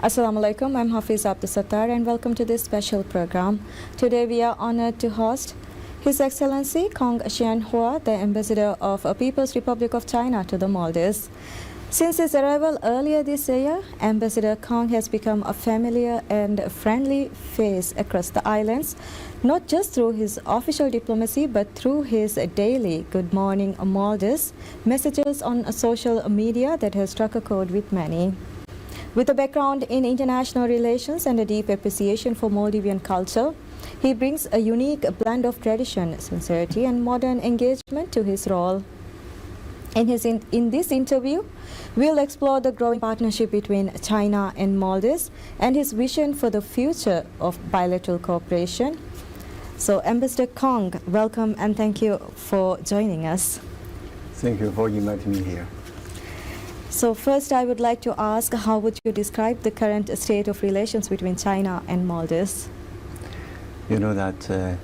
Assalamu alaikum, I'm Hafiz Abdul Sattar and welcome to this special program. Today we are honored to host His Excellency Kong Xianhua, the Ambassador of People's Republic of China to the Maldives. Since his arrival earlier this year, Ambassador Kong has become a familiar and friendly face across the islands, not just through his official diplomacy but through his daily Good Morning Maldives messages on social media that has struck a chord with many. With a background in international relations and a deep appreciation for Maldivian culture, he brings a unique blend of tradition, sincerity, and modern engagement to his role. In this interview, we'll explore the growing partnership between China and Maldives and his vision for the future of bilateral cooperation. So, Ambassador Kong, welcome and thank you for joining us. Thank you for inviting me here. So first I would like to ask, how would you describe the current state of relations between China and Maldives? You know that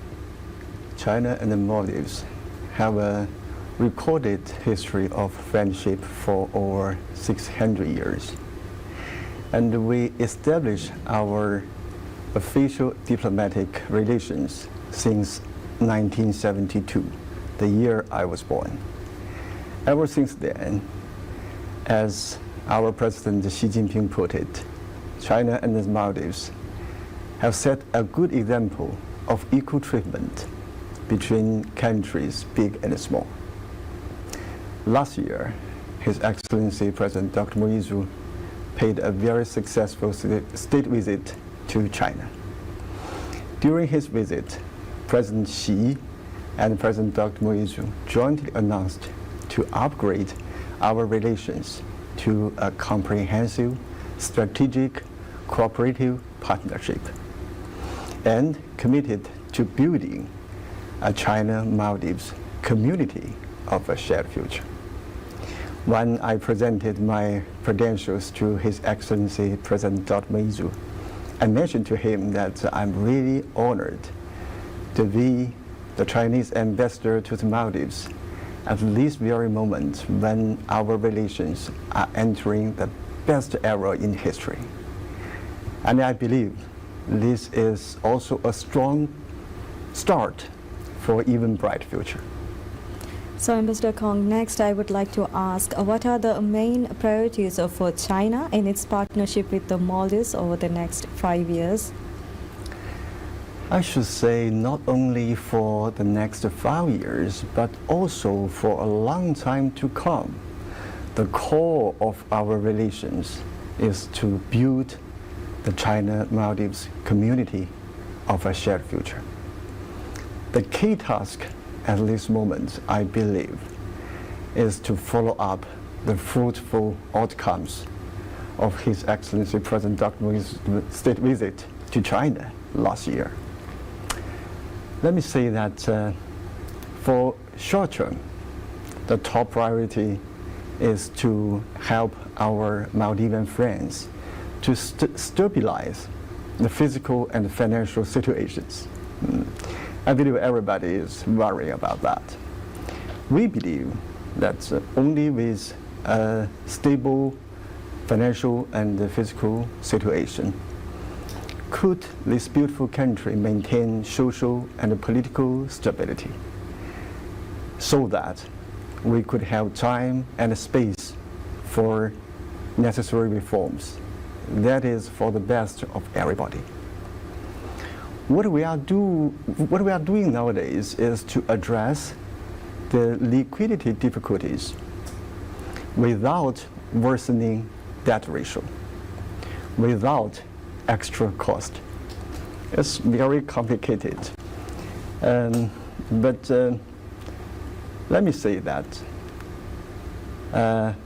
China and the Maldives have a recorded history of friendship for over 600 years. And we established our official diplomatic relations since 1972, the year I was born. Ever since then, as our President Xi Jinping put it, China and the Maldives have set a good example of equal treatment between countries big and small. Last year, His Excellency President Dr. Moizu paid a very successful state visit to China. During his visit, President Xi and President Dr. Moizu jointly announced to upgrade our relations to a comprehensive, strategic, cooperative partnership, and committed to building a China-Maldives community of a shared future. When I presented my credentials to His Excellency President Dr. Moizu, I mentioned to him that I'm really honored to be the Chinese ambassador to the Maldives at this very moment when our relations are entering the best era in history. And I believe this is also a strong start for an even bright future. So Ambassador Kong, next I would like to ask, what are the main priorities for China in its partnership with the Maldives over the next 5 years? I should say not only for the next 5 years, but also for a long time to come. The core of our relations is to build the China-Maldives community of a shared future. The key task at this moment, I believe, is to follow up the fruitful outcomes of His Excellency President Dr. Moi's state visit to China last year. Let me say that for short term, the top priority is to help our Maldivian friends to stabilize the physical and financial situations. I believe everybody is worried about that. We believe that only with a stable financial and physical situation could this beautiful country maintain social and political stability, so that we could have time and space for necessary reforms. That is for the best of everybody. What we are doing nowadays is to address the liquidity difficulties without worsening debt ratio, without extra cost. It's very complicated. But let me say that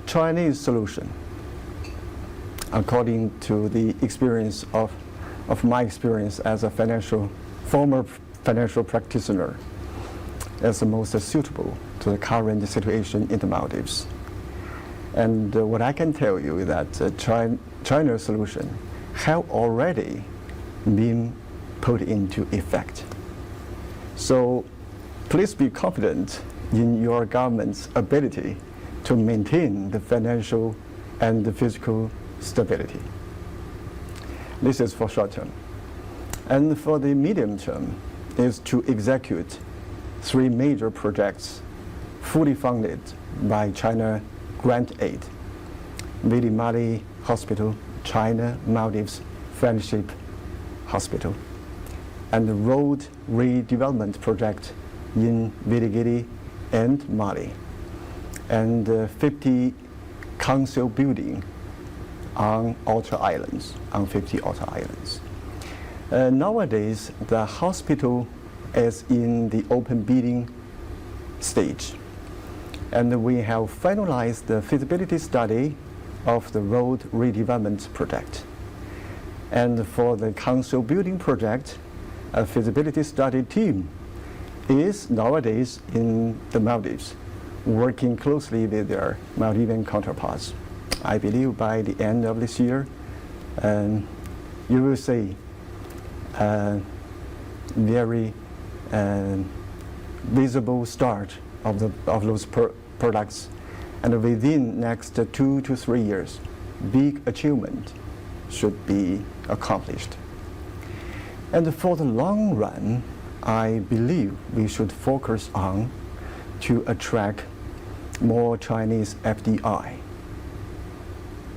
Chinese solution, according to the experience of my experience as a former financial practitioner, is the most suitable to the current situation in the Maldives. And what I can tell you is that China's solution have already been put into effect. So please be confident in your government's ability to maintain the financial and the physical stability. This is for short term. And for the medium term is to execute 3 major projects fully funded by China grant aid. Vili Mali Hospital, China Maldives Friendship Hospital, and the road redevelopment project in Viligidi and Mali, and 50 council building on outer islands, on 50 outer islands. Nowadays, the hospital is in the open bidding stage, and we have finalized the feasibility study of the road redevelopment project. And for the council building project, a feasibility study team is nowadays in the Maldives, working closely with their Maldivian counterparts. I believe by the end of this year, you will see a very visible start of those products, and within next 2 to 3 years, big achievement should be accomplished. And for the long run, I believe we should focus on to attract more Chinese FDI,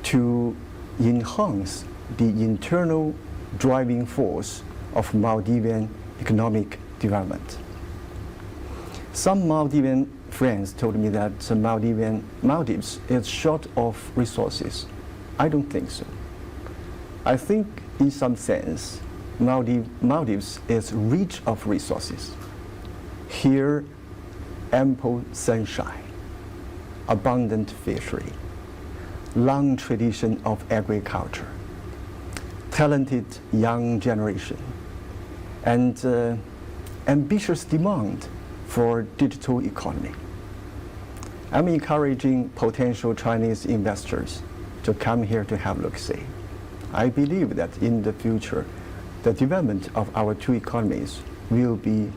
to enhance the internal driving force of Maldivian economic development. Some Maldivian friends told me that Maldives is short of resources. I don't think so. I think in some sense, Maldives is rich of resources. Here, ample sunshine, abundant fishery, long tradition of agriculture, talented young generation, and ambitious demand for digital economy. I'm encouraging potential Chinese investors to come here to have a look-see. I believe that in the future, the development of our 2 economies will be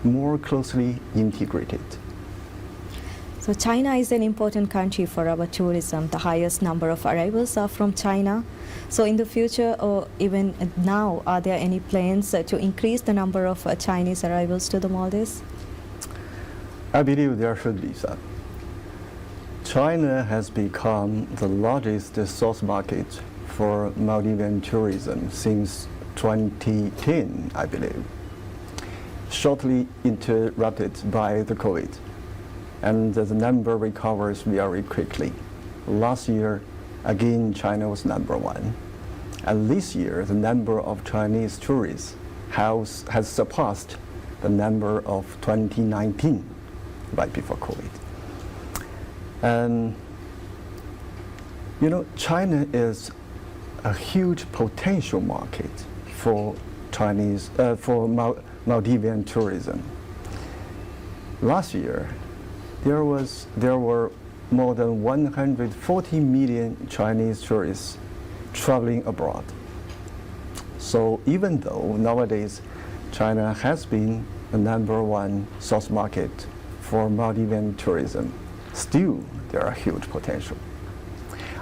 more closely integrated. So China is an important country for our tourism. The highest number of arrivals are from China. So in the future, or even now, are there any plans to increase the number of Chinese arrivals to the Maldives? I believe there should be some. China has become the largest source market for Maldivian tourism since 2010, I believe, shortly interrupted by the COVID. And the number recovers very quickly. Last year, again, China was number 1. And this year, the number of Chinese tourists has surpassed the number of 2019, right before COVID. And China is a huge potential market for Maldivian tourism. Last year, there were more than 140 million Chinese tourists traveling abroad. So even though nowadays China has been the number 1 source market for Maldivian tourism, still there are huge potential.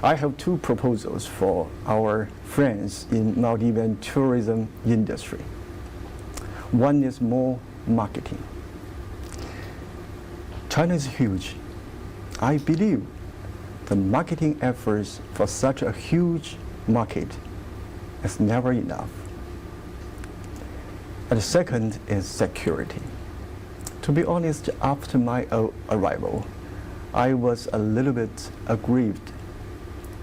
I have 2 proposals for our friends in Maldivian tourism industry. One is more marketing. China is huge. I believe the marketing efforts for such a huge market is never enough. And the second is security. To be honest, after my arrival, I was a little bit aggrieved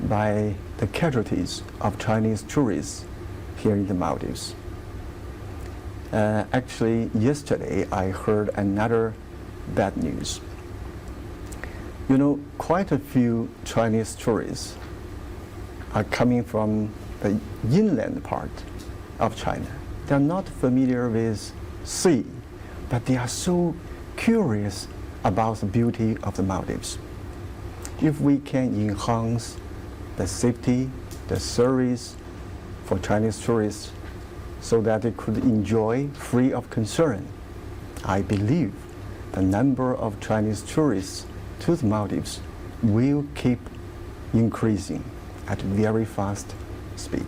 by the casualties of Chinese tourists here in the Maldives. Actually, yesterday I heard another bad news. Quite a few Chinese tourists are coming from the inland part of China. They're not familiar with sea, but they are so curious about the beauty of the Maldives. If we can enhance the safety, the service for Chinese tourists so that they could enjoy free of concern, I believe the number of Chinese tourists to the Maldives will keep increasing at very fast speed.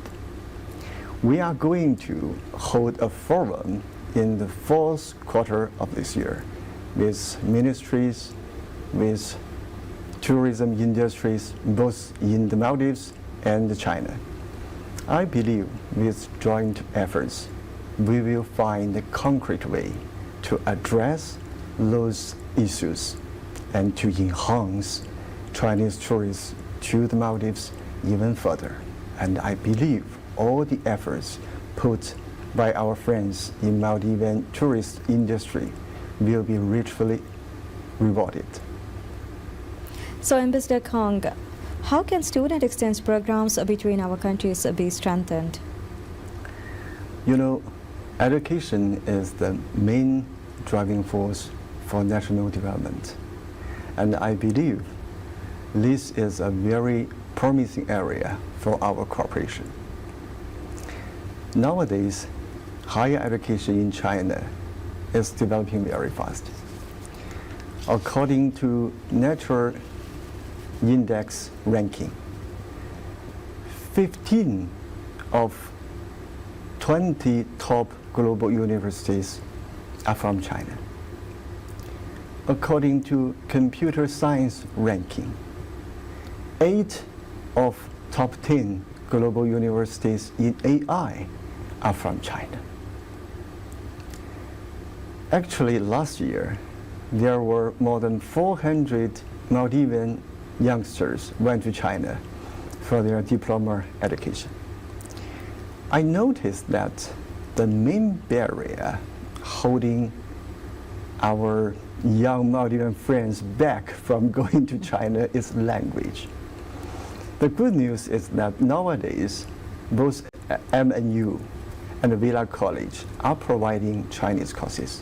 We are going to hold a forum in the fourth quarter of this year with ministries, with tourism industries, both in the Maldives and China. I believe with joint efforts, we will find a concrete way to address those issues and to enhance Chinese tourists to the Maldives even further. And I believe all the efforts put by our friends in Maldivian tourist industry will be richly rewarded. So, Ambassador Kong, how can student exchange programs between our countries be strengthened? You know, education is the main driving force for national development. And I believe this is a very promising area for our cooperation. Nowadays, higher education in China is developing very fast. According to Nature Index ranking, 15 of 20 top global universities are from China. According to Computer Science ranking, 8 of top 10 global universities in AI are from China. Actually, last year, there were more than 400 Maldivian youngsters went to China for their diploma education. I noticed that the main barrier holding our young Maldivian friends back from going to China is language. The good news is that nowadays, both MNU and Villa College are providing Chinese courses.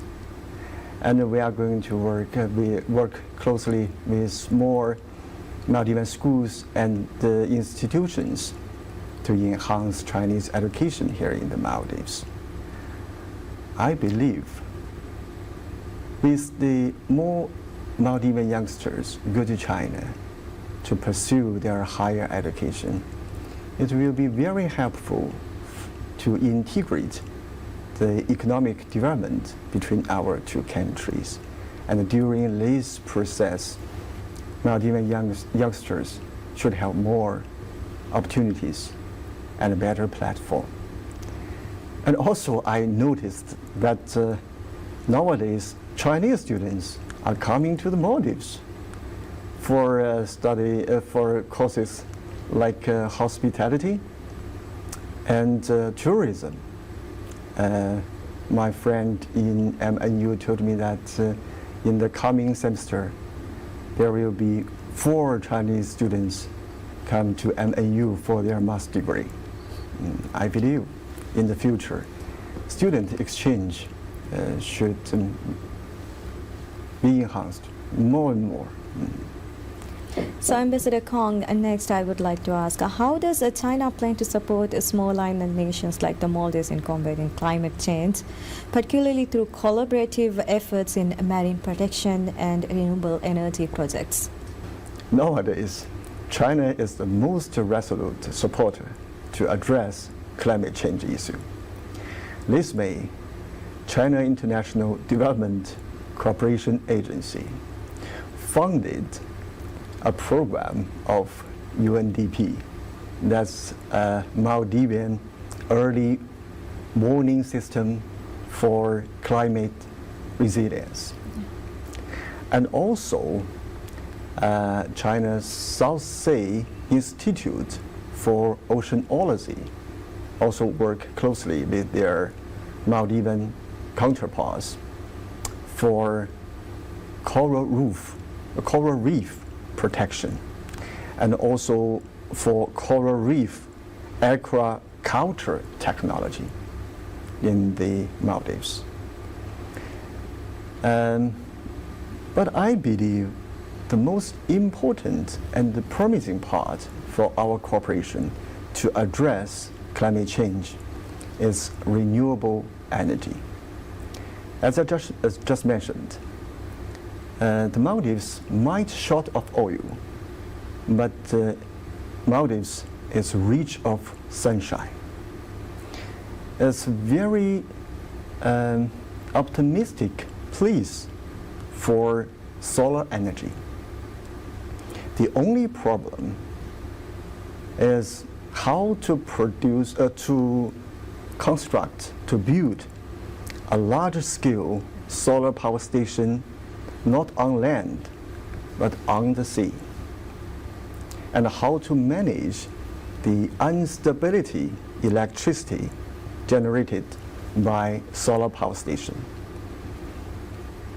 And we are going to work closely with more Maldivian schools and institutions to enhance Chinese education here in the Maldives. I believe with the more Maldivian youngsters go to China to pursue their higher education, it will be very helpful to integrate the economic development between our two countries. And during this process, Maldivian youngsters should have more opportunities and a better platform. And also, I noticed that nowadays, Chinese students are coming to the Maldives for for courses like hospitality and tourism. My friend in MNU told me that in the coming semester, there will be 4 Chinese students come to MNU for their master's degree. I believe in the future, student exchange should be enhanced more and more. So, Ambassador Kong, next I would like to ask, how does China plan to support small island nations like the Maldives in combating climate change, particularly through collaborative efforts in marine protection and renewable energy projects? Nowadays, China is the most resolute supporter to address climate change issue. This May, China International Development Cooperation Agency funded a program of UNDP, that's a Maldivian early warning system for climate resilience. And also, China's South Sea Institute for Oceanology also work closely with their Maldivian counterparts for coral reef protection, and also for coral reef aquaculture technology in the Maldives. But I believe the most important and the promising part for our cooperation to address climate change is renewable energy. As I just mentioned, the Maldives might short of oil, but Maldives is rich of sunshine. is very optimistic place for solar energy. The only problem is how to produce, to construct, to build a large-scale solar power station, not on land, but on the sea, and how to manage the instability electricity generated by solar power station.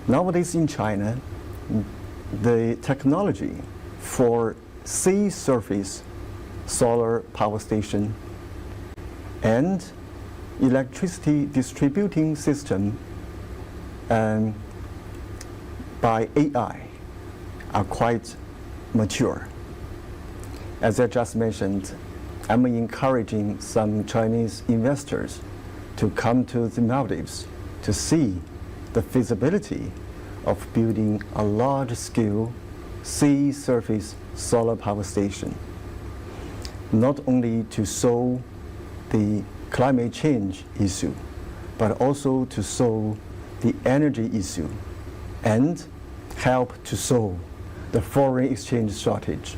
Nowadays in China, the technology for sea surface solar power station and electricity distributing system by AI are quite mature. As I just mentioned, I'm encouraging some Chinese investors to come to the Maldives to see the feasibility of building a large-scale sea surface solar power station, not only to solve the climate change issue, but also to solve the energy issue and help to solve the foreign exchange shortage.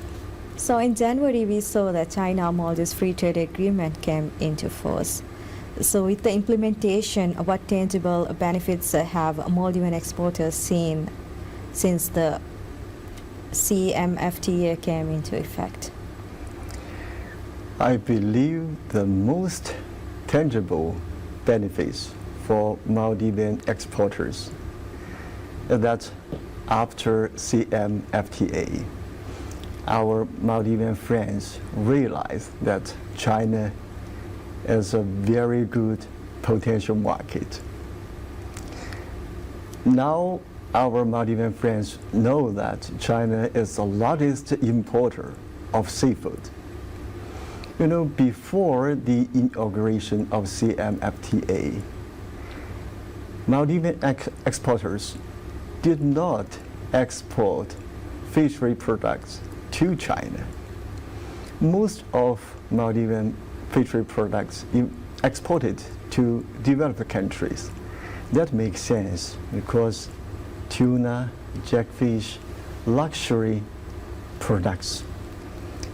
So in January, we saw that China-Maldives Free Trade Agreement came into force. So with the implementation, what tangible benefits have Maldivian exporters seen since the CMFTA came into effect? I believe the most tangible benefits for Maldivian exporters is that after CMFTA, our Maldivian friends realized that China is a very good potential market. Now our Maldivian friends know that China is the largest importer of seafood. You know, before the inauguration of CMFTA, Maldivian exporters did not export fishery products to China. Most of Maldivian fishery products exported to developed countries. That makes sense because tuna, jackfish, luxury products.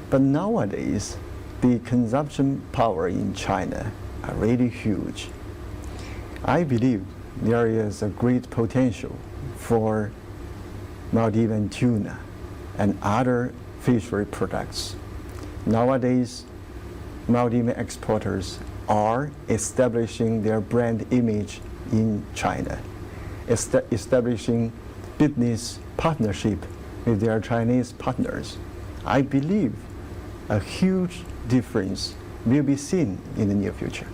But nowadays, the consumption power in China are really huge. I believe there is a great potential for Maldivian tuna and other fishery products. Nowadays, Maldivian exporters are establishing their brand image in China, establishing business partnership with their Chinese partners. I believe a huge difference will be seen in the near future.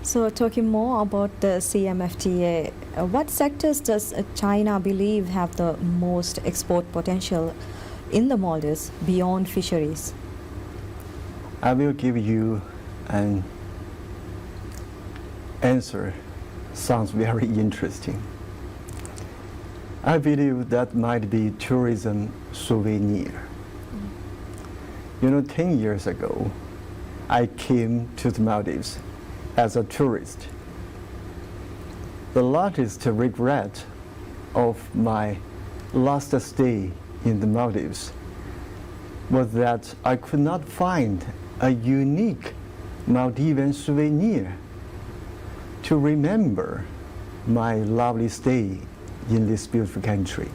So talking more about the CMFTA, what sectors does China believe have the most export potential in the Maldives beyond fisheries? I will give you an answer. Sounds very interesting. I believe that might be tourism souvenir. You know, 10 years ago, I came to the Maldives as a tourist. The largest regret of my last stay in the Maldives was that I could not find a unique Maldivian souvenir to remember my lovely stay in this beautiful country.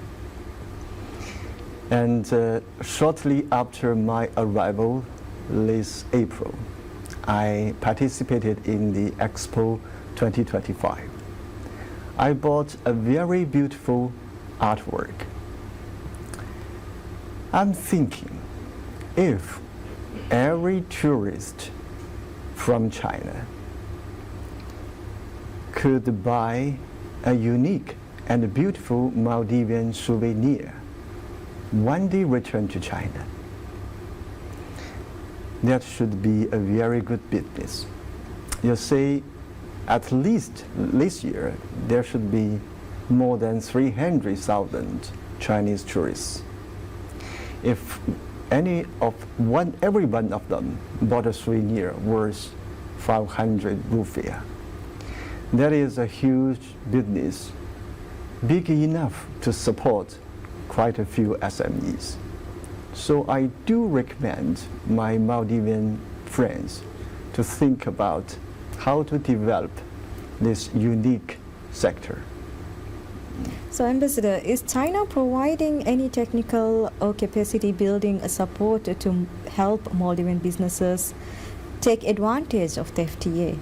And shortly after my arrival this April, I participated in the Expo 2025. I bought a very beautiful artwork. I'm thinking, if every tourist from China could buy a unique and beautiful Maldivian souvenir, one day return to China, that should be a very good business. You see, at least this year, there should be more than 300,000 Chinese tourists. If every one of them bought a souvenir worth 500 rupiah. That is a huge business, big enough to support quite a few SMEs. So I do recommend my Maldivian friends to think about how to develop this unique sector. So, Ambassador, is China providing any technical or capacity building support to help Maldivian businesses take advantage of the FTA?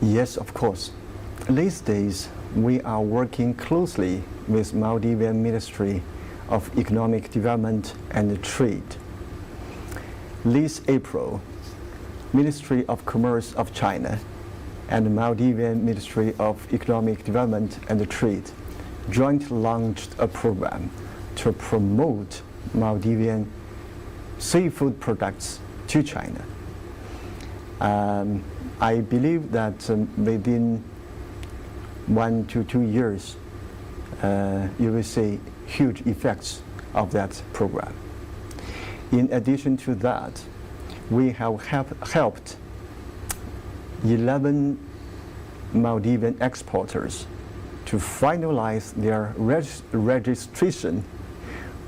Yes, of course. These days, we are working closely with Maldivian Ministry of Economic Development and Trade. This April, Ministry of Commerce of China and the Maldivian Ministry of Economic Development and Trade jointly launched a program to promote Maldivian seafood products to China. I believe that within 1 to 2 years, you will see huge effects of that program. In addition to that, we have helped 11 Maldivian exporters to finalize their registration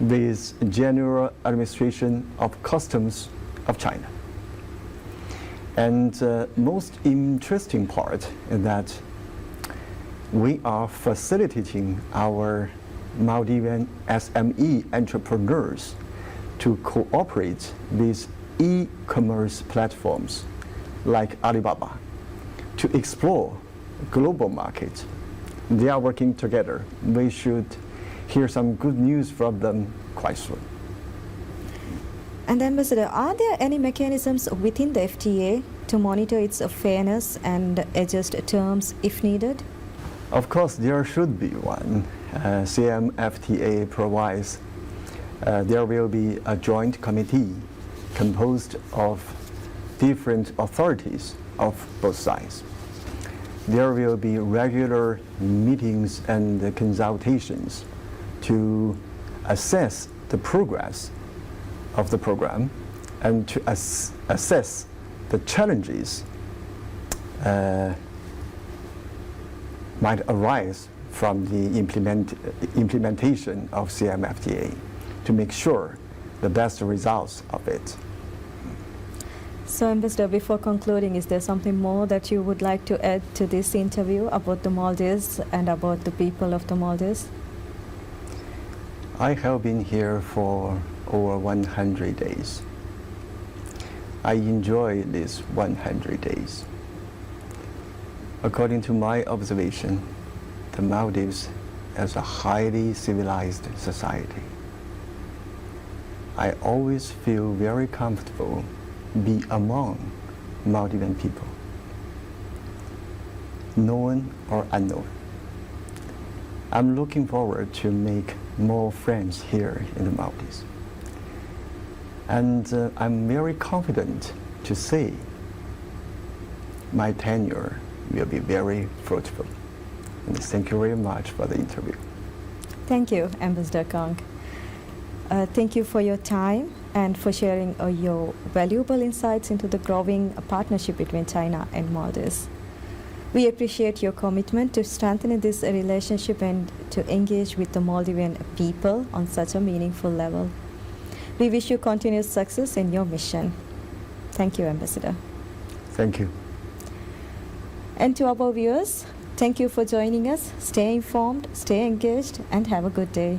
with General Administration of Customs of China. And most interesting part is that we are facilitating our Maldivian SME entrepreneurs to cooperate with e-commerce platforms like Alibaba to explore global markets. They are working together. We should hear some good news from them quite soon. And Ambassador, are there any mechanisms within the FTA to monitor its fairness and adjust terms if needed? Of course, there should be one. CMFTA provides there will be a joint committee composed of different authorities of both sides. There will be regular meetings and consultations to assess the progress of the program and to assess the challenges might arise from the implementation of CMFTA to make sure the best results of it. So, Ambassador, before concluding, is there something more that you would like to add to this interview about the Maldives and about the people of the Maldives? I have been here for over 100 days. I enjoy these 100 days. According to my observation, the Maldives is a highly civilized society. I always feel very comfortable be among Maldivian people, known or unknown. I'm looking forward to make more friends here in the Maldives. And I'm very confident to say my tenure will be very fruitful. And thank you very much for the interview. Thank you, Ambassador Kong. Thank you for your time and for sharing your valuable insights into the growing partnership between China and Maldives. We appreciate your commitment to strengthening this relationship and to engage with the Maldivian people on such a meaningful level. We wish you continued success in your mission. Thank you, Ambassador. Thank you. And to our viewers, thank you for joining us. Stay informed, stay engaged, and have a good day.